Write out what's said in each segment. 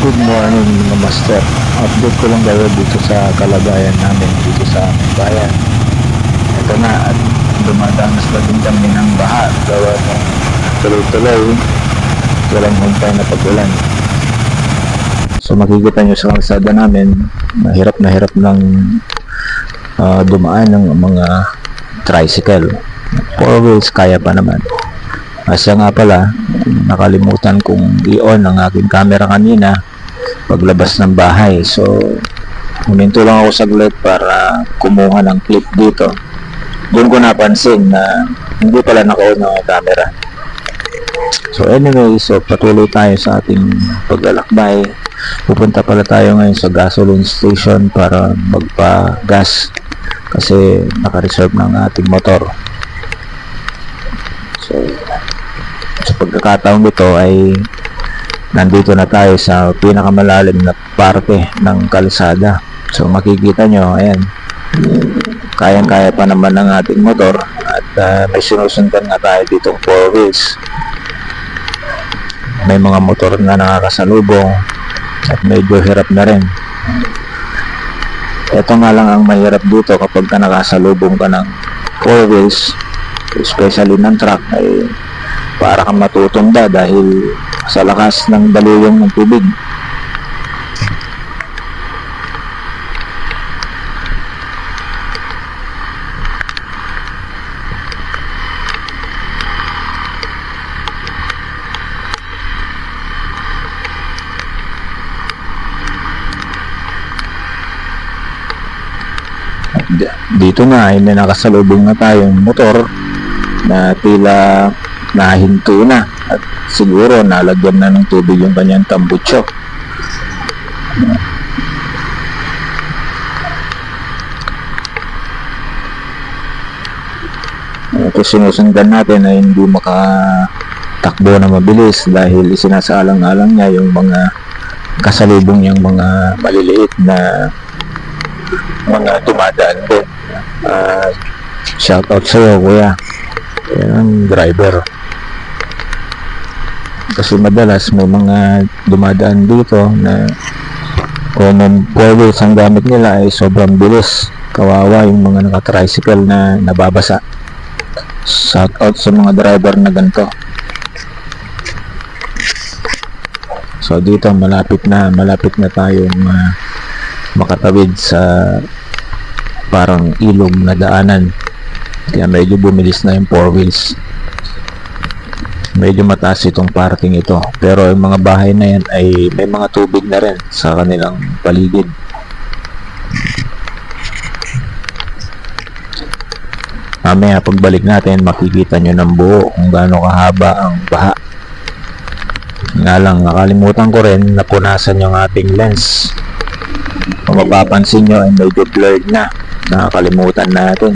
Good morning mga master. Update ko lang kayo dito sa kalagayan namin dito sa aming bayan. Ito na at dumadanas pa din kami ng baha gawa ng tuloy-tuloy walang humpay na pag-ulan. So makikita nyo sa kalsada namin mahirap na hirap ng dumaan ng mga tricycle. 4 wheels kaya pa naman. Asya nga pala, nakalimutan kong i-on ang aking camera kanina paglabas ng bahay. So, huminto lang ako saglit para kumuha ng clip dito. Doon ko napansin na hindi pala naka-on ang camera. So anyway, so patuloy tayo sa ating paglalakbay. Pupunta pala tayo ngayon sa gasoline station para magpa-gas kasi naka-reserve ng ating motor. So, sa pagkakataon nito ay nandito na tayo sa pinakamalalim na parte ng kalsada. So makikita nyo, ayan, kayang-kaya pa naman ng ating motor at may sinusundan nga tayo ditong 4 wheels. May mga motor na nakakasalubong at medyo hirap na rin. Ito nga lang ang mahirap dito kapag nakasalubong ka ng 4 wheels, especially ng truck, ay para kang matutumba dahil sa lakas ng daluyong ng tubig. Dito na ay may nakasalubong na tayong motor na tila nahinto na at siguro nalagyan na ng tubig yung kanyang tambutso. Ito sinusundan natin ay hindi makatakbo na mabilis dahil isinasaalang-alang niya yung mga kasalubong niyang mga maliliit na mga dumadaan din. Shout out sa iyo, kuya. Yan ang driver. Kasi madalas may mga dumadaan dito na kung 4 wheels ang gamit nila ay sobrang bilis. Kawawa yung mga naka-tricycle na nababasa. Shout out sa mga driver na ganito. So dito malapit na tayong makatawid sa parang ilog na daanan. Kaya medyo bumilis na yung 4 wheels. Medyo mataas itong parking ito, pero yung mga bahay na yan ay may mga tubig na rin sa kanilang paligid. Mamaya pagbalik natin makikita nyo ng buo kung gaano kahaba ang baha. Nga lang, nakalimutan ko rin napunasan yung ating lens. Kung mapapansin nyo ay medyo blurred na, nakakalimutan natin.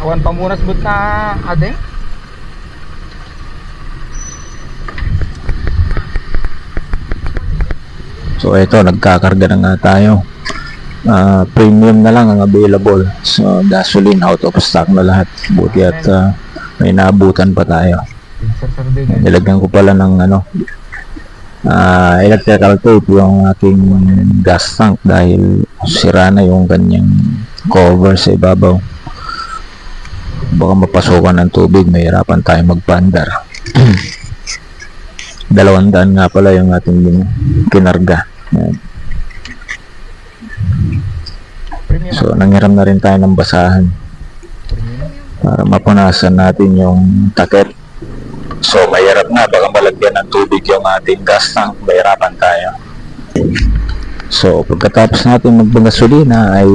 Awan pamunas but na adeng. So ito, nagkakarga na nga tayo. Premium na lang ang available. So gasoline out of stock na lahat. Buti at may naabutan pa tayo. Nilagyan ko pala ng electrical tape yung aking gas tank dahil sira na yung kanyang cover sa ibabaw. Baka mapasukan ng tubig, mahirapan tayo magpandar. 200 nga pala yung ating kinarga. Yan. Premium. So nanghiram na rin tayo ng basahan para mapunasan natin yung takip. So mahirap na, baka malagyan ng tubig yung ating gas tank, mahirapan tayo. So pagkatapos natin magbangasolina ay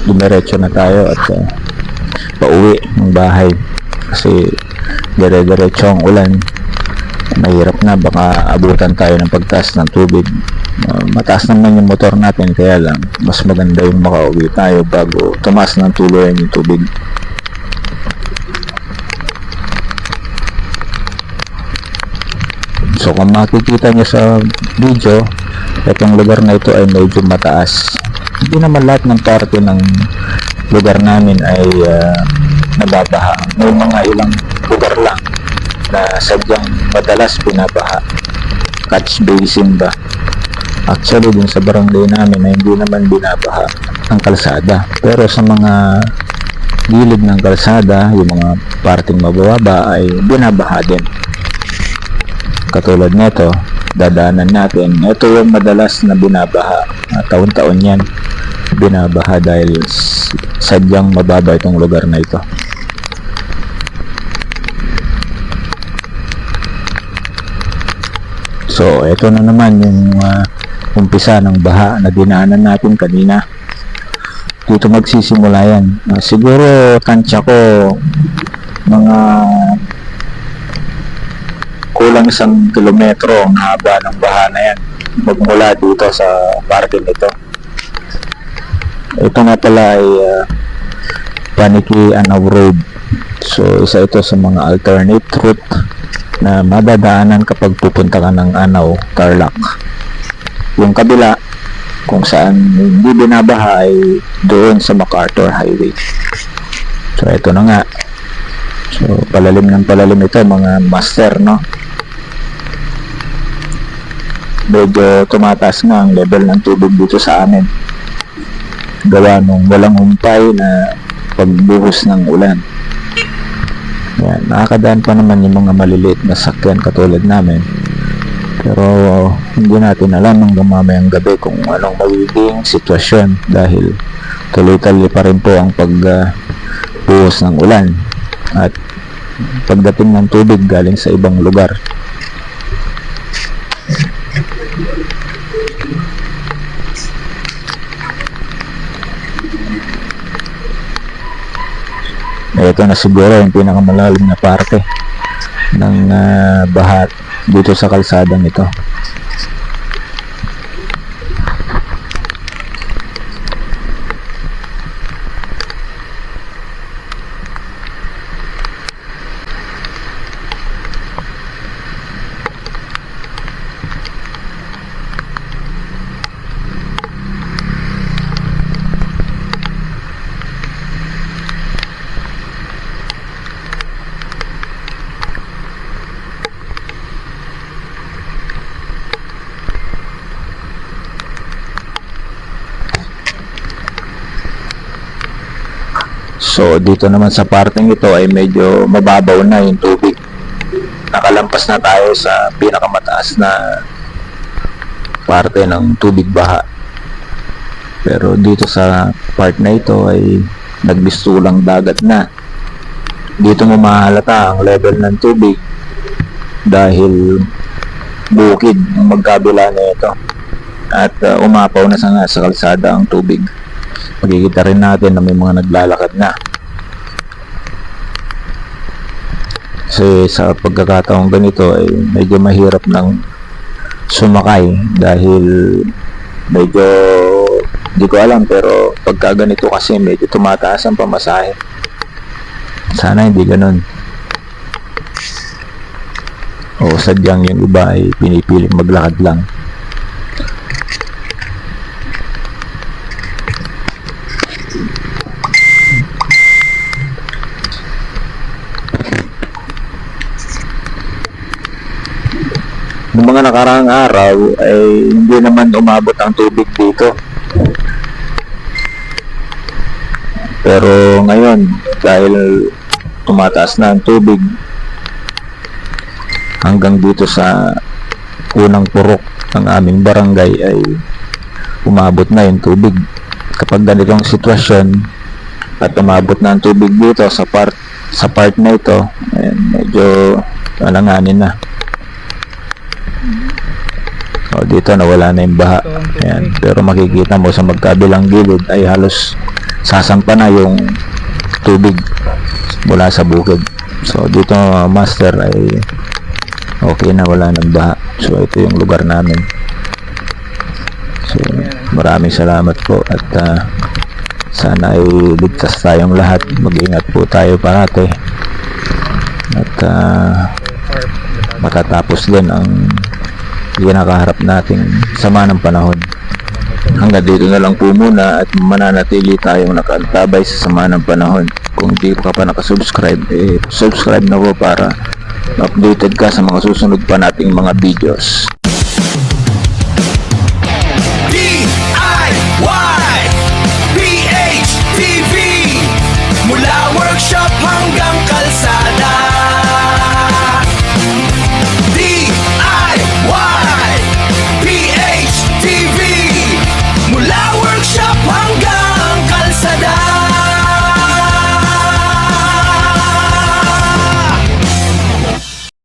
dumiretso na tayo at pauwi ng bahay kasi dire-diretso ang ulan. Mahirap na, baka abutan tayo ng pagtaas ng tubig. Mataas naman yung motor natin, kaya lang mas maganda yung makauwi tayo bago tumaas ng tuluyan yung tubig. So kung makikita nyo sa video, itong lugar na ito ay medyo mataas. Hindi naman lahat ng parte ng lugar namin ay nababaha. May mga ilang lugar lang na sadyang madalas binabaha. Catch basin ba? Actually dun sa barangay namin ay hindi naman binabaha ang kalsada. Pero sa mga gilid ng kalsada, yung mga parteng mababa ay binabaha din. Katulad nito, dadaanan natin, ito yung madalas na binabaha. Taon-taon yan binabaha dahil sadyang mababa itong lugar na ito. So ito na naman yung umpisa ng baha na dinaanan natin kanina. Dito magsisimula yan. Siguro tansya ko mga kulang 1 kilometro ang haba ng baha na yan magmula dito sa parte nito. Ito nga pala ay Paniki Anaw Road. So isa ito sa mga alternate route na madadaanan kapag pupunta ka ng Anaw, Tarlac. Yung kabila kung saan hindi binabaha ay doon sa MacArthur Highway. So ito na nga. So palalim ng palalim ito mga master, no? Medyo tumataas nga ang level ng tubig dito sa amin gawa nung walang humpay na pagbuhos ng ulan. Yan, nakakadaan pa naman yung mga maliliit na sakyan katulad namin, pero hindi natin alam hanggang mamayang gabi kung anong magiging sitwasyon dahil tuloy-tuloy pa rin po ang pagbuhos ng ulan at pagdating ng tubig galing sa ibang lugar. Ito na siguro yung pinakamalalim na parte ng baha dito sa kalsadang ito. So dito naman sa parteng ito ay medyo mababaw na yung tubig. Nakalampas na tayo sa pinakamataas na parte ng tubig baha. Pero dito sa part na ito ay nagbistulang dagat na. Dito mo mahalata ang level ng tubig dahil bukid ang magkabila na ito. At umapaw na sa kalsada ang tubig. Makikita rin natin na may mga naglalakad na. Kasi sa pagkakataong ganito ay medyo mahirap ng sumakay dahil medyo hindi ko alam, pero pagka ganito kasi medyo tumataas ang pamasahe. Sana hindi ganun. O sadyang yung iba ay pinipiling maglakad lang. Noong mga nakaraang araw ay hindi naman umabot ang tubig dito. Pero ngayon, dahil tumataas na ang tubig hanggang dito sa unang purok ng aming barangay ay umabot na yung tubig. Kapag ganitong sitwasyon at umabot na ang tubig dito sa part na ito, ayan, medyo alanganin na. So, dito nawala na yung baha. Ayan, pero makikita mo sa magkabilang gilid ay halos sasampa na yung tubig mula sa bukid. So dito master ay okay na, wala nang baha. So ito yung lugar namin. So maraming salamat po at sana ay ligtas tayong lahat. Mag-ingat po tayo parate at matatapos din ang kinakaharap nating sama ng panahon. Hanggang dito na lang po muna at mananatili tayong nakaantabay sa sama ng panahon. Kung di ka pa nakasubscribe, subscribe na po para updated ka sa mga susunod pa nating mga videos.